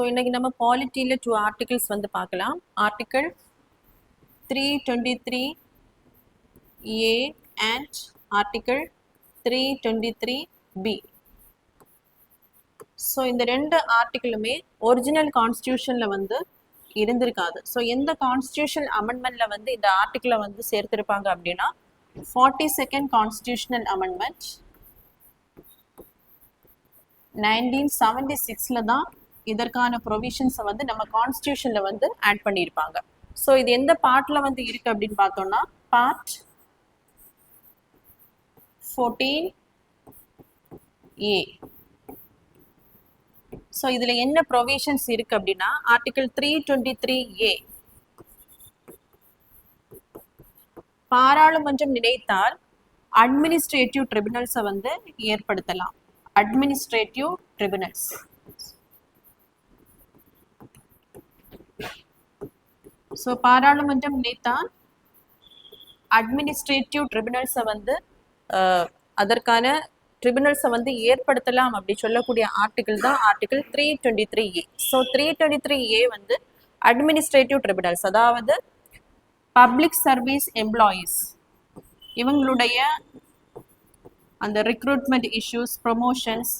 இன்னைக்கு நம்ம பாலிட்டியில் 2 ஆர்டிகிள்ஸ் வந்து பார்க்கலாம். Article 323A and article 323B. So இந்த 2 ஆர்டிகிளுமே ஒரிஜினல் கான்ஸ்டியூஷனில் வந்து இருந்திருக்காது. ஸோ எந்த கான்ஸ்டியூஷன் அமெண்ட்மெண்ட்டில் வந்து இந்த ஆர்டிகிளை வந்து சேர்த்திருப்பாங்க அப்படின்னா 42nd கான்ஸ்டியூஷனல் அமெண்ட்மெண்ட் 1976 தான் இதற்கான ப்ரொவிஷன்ஸை வந்து நம்ம கான்ஸ்டியூஷன்ல வந்து ஆட் பண்ணியிருப்பாங்க. ஸோ இது எந்த பார்ட்ல வந்து இருக்கு அப்படின்னு பார்த்தோம்னா பார்ட் 14A. ஸோ இதுல என்ன ப்ரொவிஷன்ஸ் இருக்கு அப்படின்னா ஆர்டிகிள் 323A, பாராளுமன்றம் நினைத்தால் அட்மினிஸ்ட்ரேட்டிவ் ட்ரிபியூனல்ஸை வந்து ஏற்படுத்தலாம். Administrative tribunals. ஸோ பாராளுமன்றம் நினைத்தால் அட்மினிஸ்ட்ரேட்டிவ் ட்ரிபியூனல்ஸை வந்து அதற்கான ட்ரிபியூனல்ஸை வந்து ஏற்படுத்தலாம் அப்படி சொல்லக்கூடிய ஆர்டிகிள் தான் ஆர்டிகிள் 323A. ஸோ 323A வந்து அட்மினிஸ்ட்ரேட்டிவ் ட்ரிபியூனல்ஸ், அதாவது பப்ளிக் சர்வீஸ் எம்ப்ளாயீஸ் இவங்களுடைய அந்த ரெக்ரூட்மெண்ட் இஷ்யூஸ், ப்ரொமோஷன்ஸ்,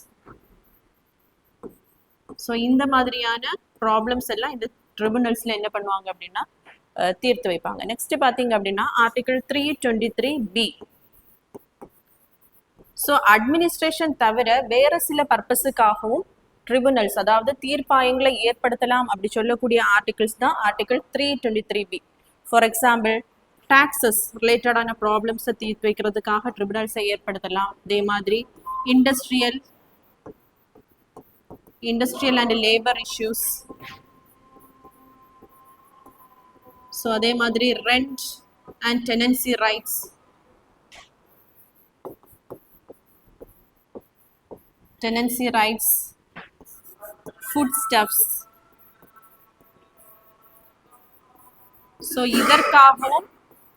ஸோ இந்த மாதிரியான ப்ராப்ளம்ஸ் எல்லாம் இந்த ட்ரிபியூனல்ஸ்ல என்ன பண்ணுவாங்க அப்படின்னா தீர்த்து வைப்பாங்க. நெக்ஸ்ட் பார்த்தீங்க அப்படின்னா ஆர்டிகிள் 323B. ஸோ அட்மினிஸ்ட்ரேஷன் தவிர வேற சில பர்பஸுக்காகவும் ட்ரிபியூனல்ஸ், அதாவது தீர்ப்பாயங்களை ஏற்படுத்தலாம் அப்படி சொல்லக்கூடிய ஆர்டிகிள்ஸ் தான் article 323B. For example taxes ரிலேட்டடான ப்ராப்ளம்ஸை தீர்த்து வைக்கிறதுக்காக ட்ரிபியூனல்ஸை ஏற்படுத்தலாம். அதே மாதிரி industrial and labour issues, so அதே மாதிரி rent and tenancy rights, food stuffs. So இதற்காகவும்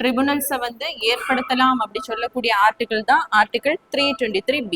ட்ரிபியூனல்ஸை வந்து ஏற்படுத்தலாம் அப்படி சொல்லக்கூடிய ஆர்டிகிள் தான் ஆர்டிகிள் 323B.